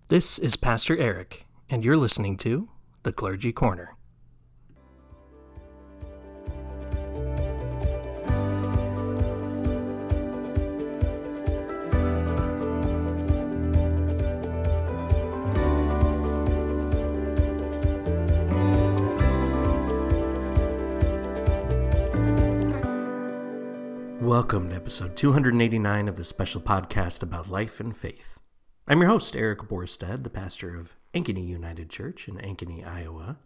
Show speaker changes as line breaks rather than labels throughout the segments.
This is Pastor Arik, and you're listening to The Clergy Corner. Welcome to episode 289 of the special podcast about life and faith. I'm your host, Eric Borstad, the pastor of Ankeny United Church in Ankeny, Iowa,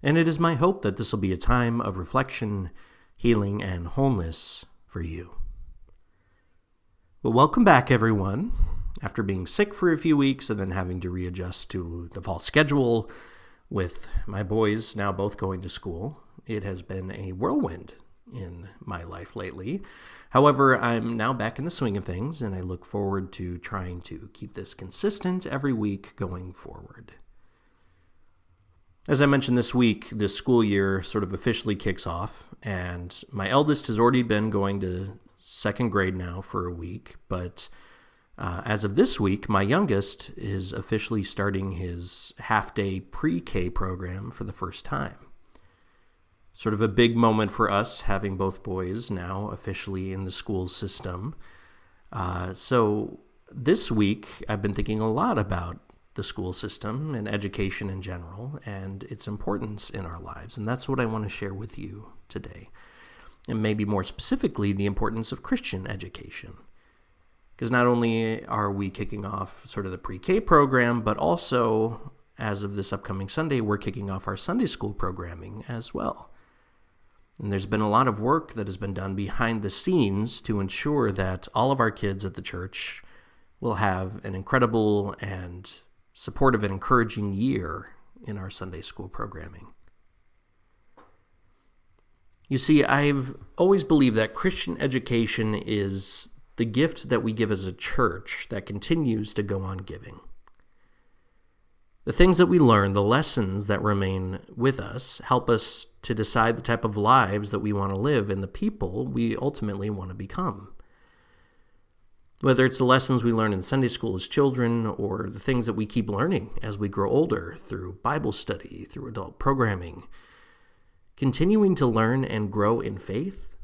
and it is my hope that this will be a time of reflection, healing, and wholeness for you. Well, welcome back, everyone. After being sick for a few weeks and then having to readjust to the fall schedule with my boys now both going to school, it has been a whirlwind in my life lately. However, I'm now back in the swing of things, and I look forward to trying to keep this consistent every week going forward. As I mentioned this week, this school year sort of officially kicks off, and my eldest has already been going to second grade now for a week, but as of this week, my youngest is officially starting his half-day pre-K program for the first time. Sort of a big moment for us, having both boys now officially in the school system. So this week, I've been thinking a lot about the school system and education in general and its importance in our lives. And that's what I want to share with you today. And maybe more specifically, the importance of Christian education. Because not only are we kicking off sort of the pre-K program, but also, as of this upcoming Sunday, we're kicking off our Sunday school programming as well. And there's been a lot of work that has been done behind the scenes to ensure that all of our kids at the church will have an incredible and supportive and encouraging year in our Sunday school programming. You see, I've always believed that Christian education is the gift that we give as a church that continues to go on giving. The things that we learn, the lessons that remain with us, help us to decide the type of lives that we want to live and the people we ultimately want to become. Whether it's the lessons we learn in Sunday school as children or the things that we keep learning as we grow older through Bible study, through adult programming, continuing to learn and grow in faith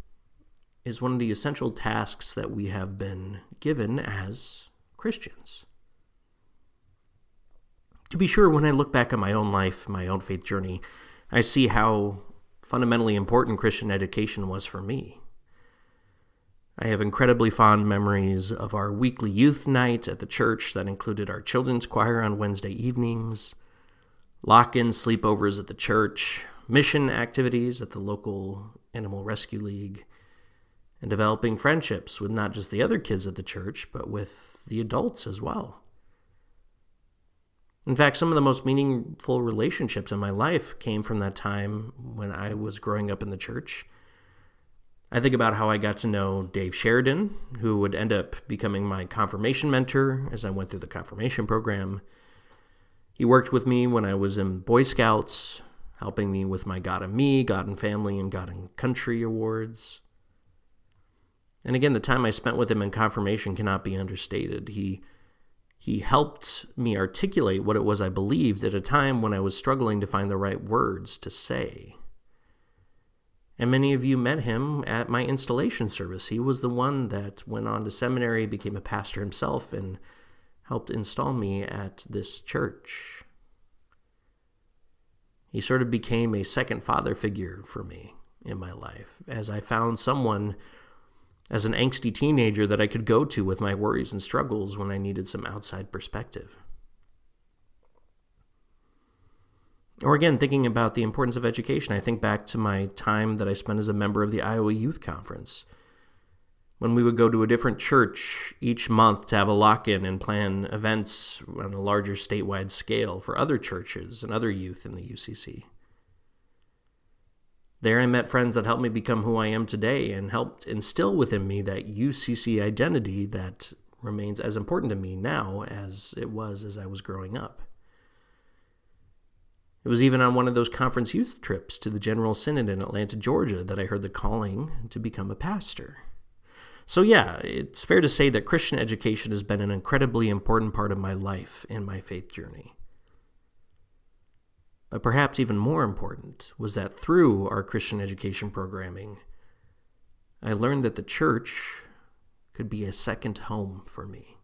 is one of the essential tasks that we have been given as Christians. To be sure, when I look back on my own life, my own faith journey, I see how fundamentally important Christian education was for me. I have incredibly fond memories of our weekly youth night at the church that included our children's choir on Wednesday evenings, lock-in sleepovers at the church, mission activities at the local Animal Rescue League, and developing friendships with not just the other kids at the church, but with the adults as well. In fact, some of the most meaningful relationships in my life came from that time when I was growing up in the church. I think about how I got to know Dave Sheridan, who would end up becoming my confirmation mentor as I went through the confirmation program. He worked with me when I was in Boy Scouts, helping me with my God and Me, God and Family, and God and Country awards. And again, the time I spent with him in confirmation cannot be understated. He helped me articulate what it was I believed at a time when I was struggling to find the right words to say. And many of you met him at my installation service. He was the one that went on to seminary, became a pastor himself, and helped install me at this church. He sort of became a second father figure for me in my life, as I found someone as an angsty teenager that I could go to with my worries and struggles when I needed some outside perspective. Or again, thinking about the importance of education, I think back to my time that I spent as a member of the Iowa Youth Conference, when we would go to a different church each month to have a lock-in and plan events on a larger statewide scale for other churches and other youth in the UCC. There I met friends that helped me become who I am today and helped instill within me that UCC identity that remains as important to me now as it was as I was growing up. It was even on one of those conference youth trips to the General Synod in Atlanta, Georgia, that I heard the calling to become a pastor. So yeah, it's fair to say that Christian education has been an incredibly important part of my life and my faith journey. But perhaps even more important was that through our Christian education programming, I learned that the church could be a second home for me.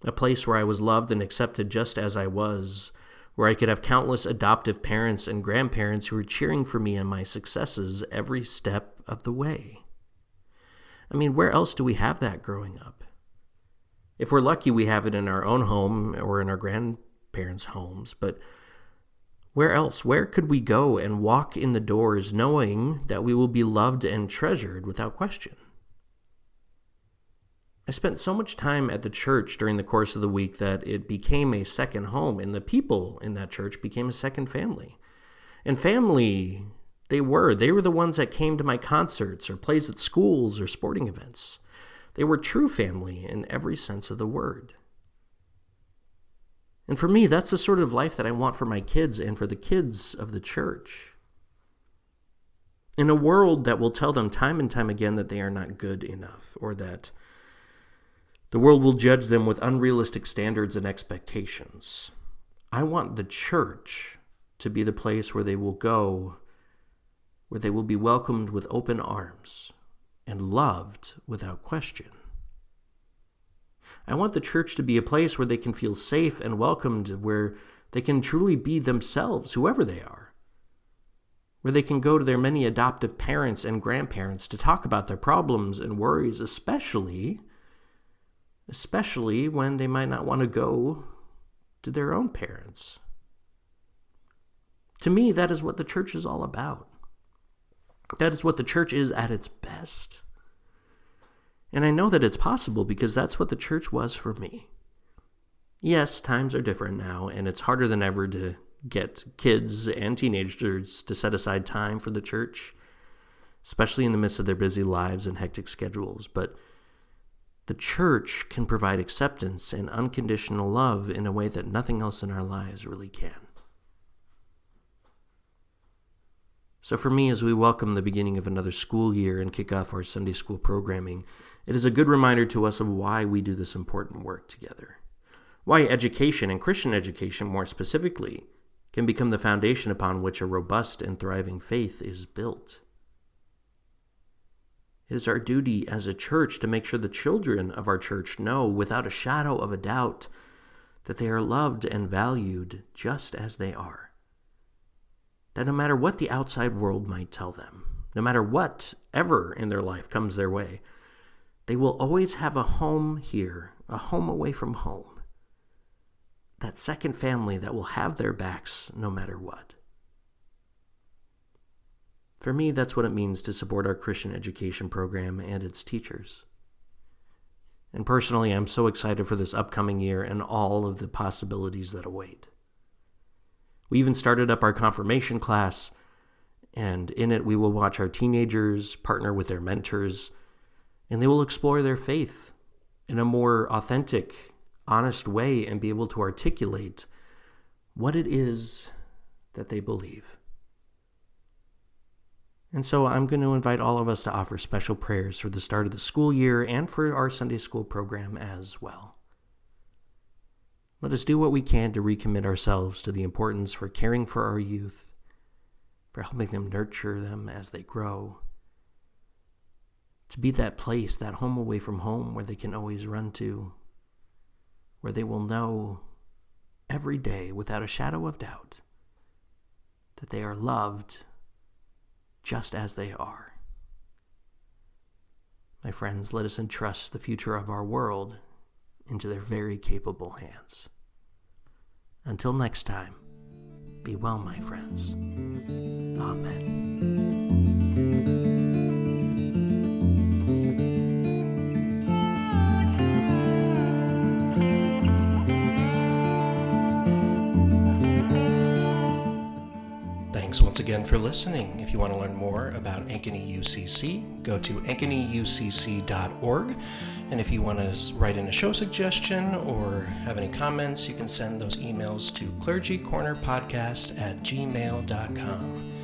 A place where I was loved and accepted just as I was, where I could have countless adoptive parents and grandparents who were cheering for me and my successes every step of the way. I mean, where else do we have that growing up? If we're lucky, we have it in our own home or in our grandparents' homes, but where else? Where could we go and walk in the doors knowing that we will be loved and treasured without question? I spent so much time at the church during the course of the week that it became a second home, and the people in that church became a second family. And family, they were the ones that came to my concerts or plays at schools or sporting events. They were true family in every sense of the word. And for me, that's the sort of life that I want for my kids and for the kids of the church. In a world that will tell them time and time again that they are not good enough, or that the world will judge them with unrealistic standards and expectations, I want the church to be the place where they will go, where they will be welcomed with open arms and loved without question. I want the church to be a place where they can feel safe and welcomed, where they can truly be themselves, whoever they are. Where they can go to their many adoptive parents and grandparents to talk about their problems and worries, especially when they might not want to go to their own parents. To me, that is what the church is all about. That is what the church is at its best. And I know that it's possible because that's what the church was for me. Yes, times are different now, and it's harder than ever to get kids and teenagers to set aside time for the church, especially in the midst of their busy lives and hectic schedules. But the church can provide acceptance and unconditional love in a way that nothing else in our lives really can. So for me, as we welcome the beginning of another school year and kick off our Sunday school programming, it is a good reminder to us of why we do this important work together. Why education, and Christian education more specifically, can become the foundation upon which a robust and thriving faith is built. It is our duty as a church to make sure the children of our church know without a shadow of a doubt that they are loved and valued just as they are. That no matter what the outside world might tell them, no matter what ever in their life comes their way, they will always have a home here, a home away from home. That second family that will have their backs no matter what. For me, that's what it means to support our Christian education program and its teachers. And personally, I'm so excited for this upcoming year and all of the possibilities that await. We even started up our confirmation class, and in it we will watch our teenagers partner with their mentors, and they will explore their faith in a more authentic, honest way and be able to articulate what it is that they believe. And so I'm going to invite all of us to offer special prayers for the start of the school year and for our Sunday school program as well. Let us do what we can to recommit ourselves to the importance for caring for our youth, for helping them nurture them as they grow, to be that place, that home away from home where they can always run to, where they will know every day without a shadow of doubt that they are loved just as they are. My friends, let us entrust the future of our world into their very capable hands. Until next time, be well, my friends. Thanks once again for listening. If you want to learn more about Ankeny UCC, go to ankenyucc.org. And if you want to write in a show suggestion or have any comments, you can send those emails to clergycornerpodcast@gmail.com.